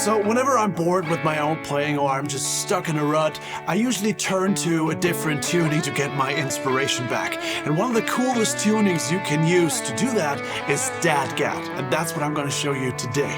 So whenever I'm bored with my own playing or I'm just stuck in a rut, I usually turn to a different tuning to get my inspiration back. And one of the coolest tunings you can use to do that is DADGAD, and that's what I'm going to show you today.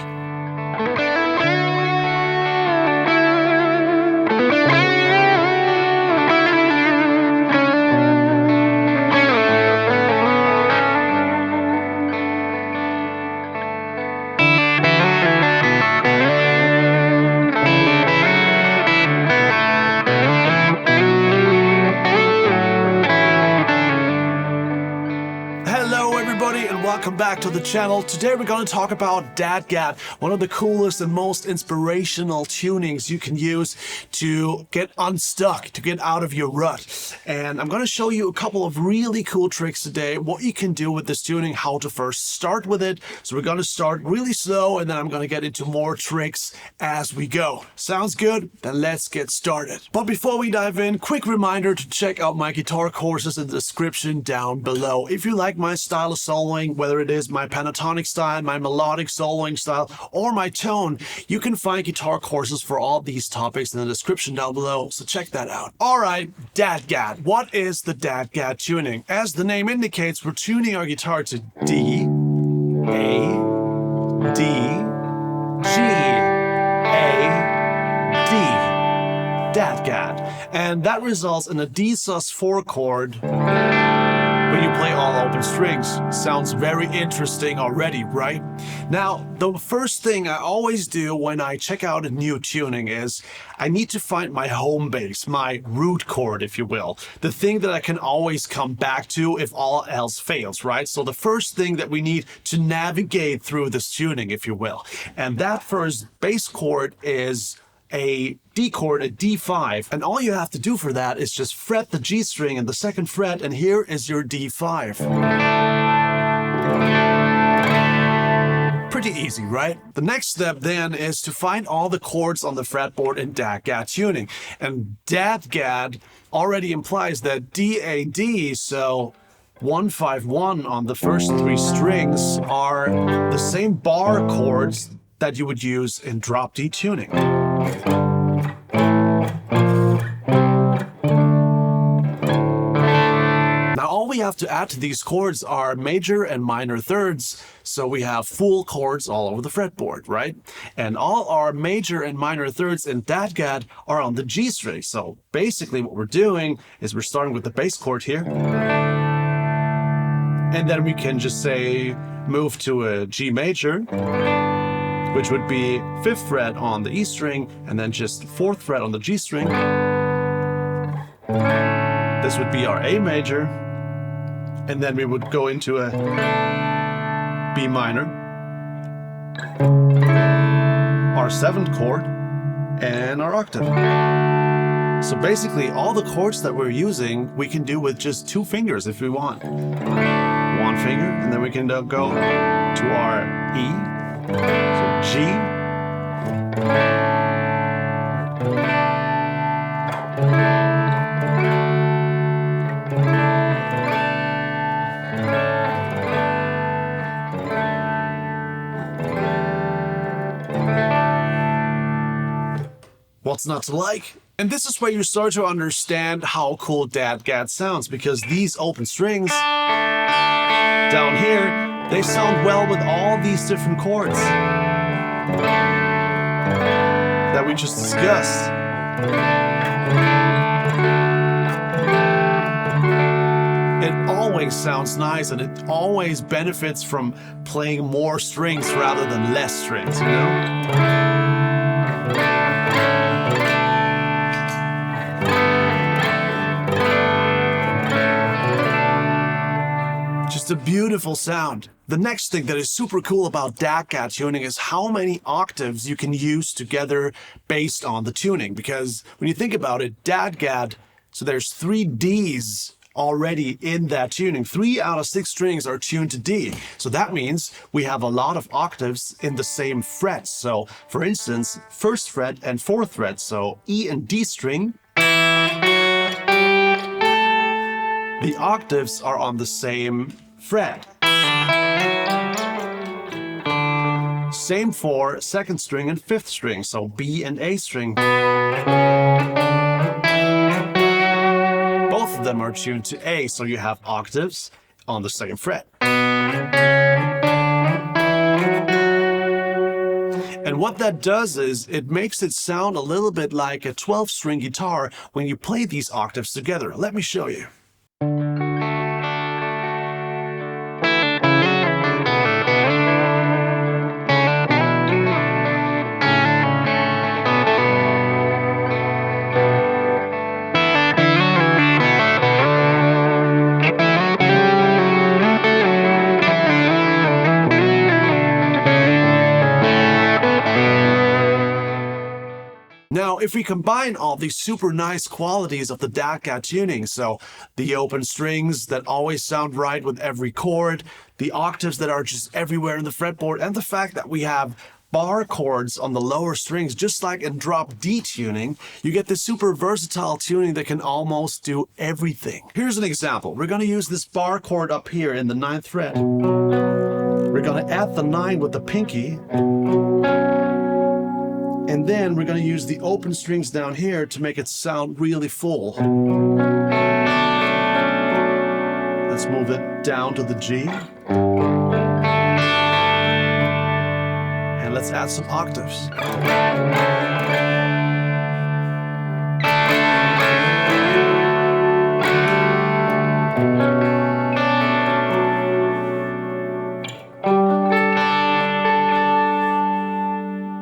Welcome back to the channel. Today we're going to talk about DADGAD, one of the coolest and most inspirational tunings you can use to get unstuck, to get out of your rut. And I'm going to show you a couple of really cool tricks today, what you can do with this tuning, how to first start with it. So we're going to start really slow and then I'm going to get into more tricks as we go. Sounds good? Then let's get started. But before we dive in, quick reminder to check out my guitar courses in the description down below. If you like my style of soloing, whether it is my pentatonic style, my melodic soloing style, or my tone, you can find guitar courses for all these topics in the description down below, so check that out. Alright, DADGAD. What is the DADGAD tuning? As the name indicates, we're tuning our guitar to D, A, D, G, A, D. DADGAD. And that results in a D sus4 chord when you play all open strings. Sounds very interesting already, right? Now, the first thing I always do when I check out a new tuning is I need to find my home base, my root chord, if you will. The thing that I can always come back to if all else fails, right? So the first thing that we need to navigate through this tuning, if you will. And that first bass chord is a D chord, a D5, and all you have to do for that is just fret the G string and the second fret, and here is your D5. Pretty easy, right? The next step then is to find all the chords on the fretboard in DADGAD tuning, and DADGAD already implies that DAD, so 151 on the first three strings are the same bar chords that you would use in drop D tuning. Now all we have to add to these chords are major and minor thirds, so we have full chords all over the fretboard, right? And all our major and minor thirds in DADGAD are on the G string. So basically what we're doing is we're starting with the bass chord here, and then we can just say move to a G major, which would be 5th fret on the E string, and then just 4th fret on the G string. This would be our A major, and then we would go into a B minor, our 7th chord, and our octave. So basically all the chords that we're using, we can do with just 2 fingers if we want. 1 finger, and then we can go to our E, so G, what's not to like? And this is where you start to understand how cool DADGAD sounds, because these open strings down here, they sound well with all these different chords that we just discussed. It always sounds nice, and it always benefits from playing more strings rather than less strings, you know? Just a beautiful sound. The next thing that is super cool about DADGAD tuning is how many octaves you can use together based on the tuning. Because when you think about it, DADGAD, so there's 3 Ds already in that tuning. 3 out of 6 strings are tuned to D. So that means we have a lot of octaves in the same frets. So for instance, 1st fret and 4th fret, so E and D string, the octaves are on the same fret. Same for second string and fifth string, so B and A string. Both of them are tuned to A, so you have octaves on the second fret. And what that does is it makes it sound a little bit like a 12-string guitar when you play these octaves together. Let me show you. Now, if we combine all these super nice qualities of the DADGAD tuning, so the open strings that always sound right with every chord, the octaves that are just everywhere in the fretboard, and the fact that we have bar chords on the lower strings, just like in drop D tuning, you get this super versatile tuning that can almost do everything. Here's an example. We're going to use this bar chord up here in the 9th fret. We're going to add the 9 with the pinky. And then we're going to use the open strings down here to make it sound really full. Let's move it down to the G. And let's add some octaves.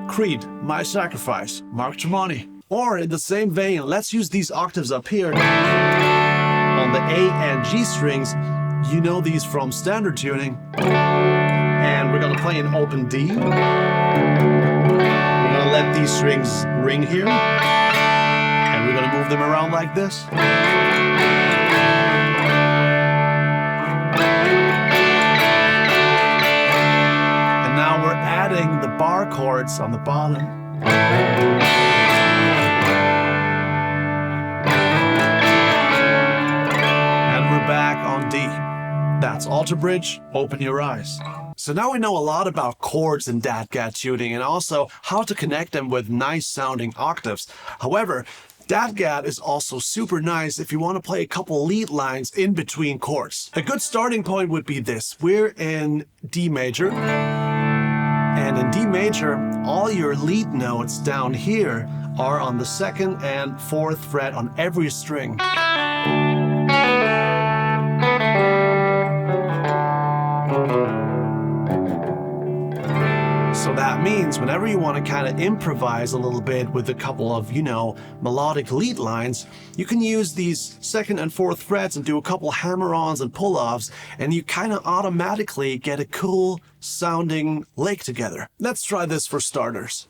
Creed, My Sacrifice, Mark Tremonti. Or in the same vein, let's use these octaves up here on the A and G strings. You know these from standard tuning. And we're gonna play an open D. We're gonna let these strings ring here. And we're gonna move them around like this. Now we're adding the bar chords on the bottom. And we're back on D. That's alter bridge, open your eyes. So now we know a lot about chords in DADGAD tuning and also how to connect them with nice sounding octaves. However, DADGAD is also super nice if you want to play a couple lead lines in between chords. A good starting point would be this. We're in D major. And in D major, all your lead notes down here are on the 2nd and 4th fret on every string. So that means whenever you want to kind of improvise a little bit with a couple of, melodic lead lines, you can use these 2nd and 4th frets and do a couple hammer-ons and pull-offs, and you kind of automatically get a cool sounding lick together. Let's try this for starters.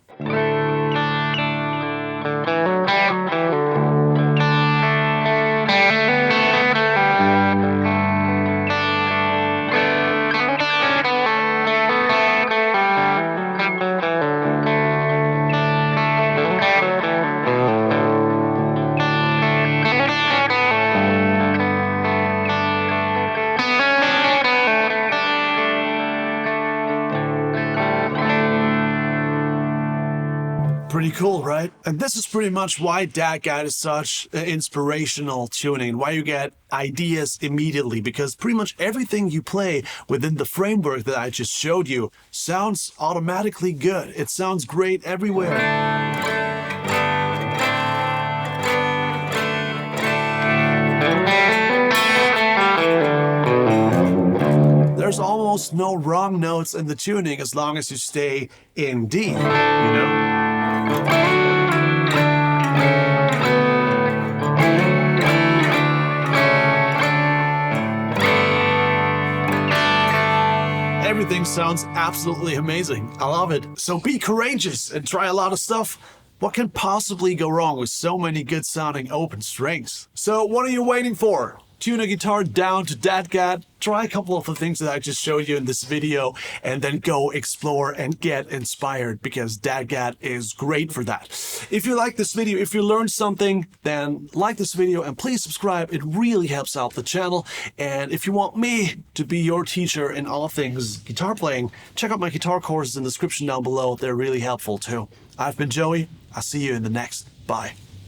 Pretty cool, right? And this is pretty much why DADGAD is such an inspirational tuning, why you get ideas immediately, because pretty much everything you play within the framework that I just showed you sounds automatically good. It sounds great everywhere. There's almost no wrong notes in the tuning as long as you stay in D, Everything sounds absolutely amazing. I love it. So be courageous and try a lot of stuff. What can possibly go wrong with so many good sounding open strings? So what are you waiting for? tune a guitar down to DADGAD, try a couple of the things that I just showed you in this video, and then go explore and get inspired, because DADGAD is great for that. If you like this video, if you learned something, then like this video and please subscribe. It really helps out the channel. And if you want me to be your teacher in all things guitar playing, check out my guitar courses in the description down below. They're really helpful too. I've been Joey. I'll see you in the next. Bye.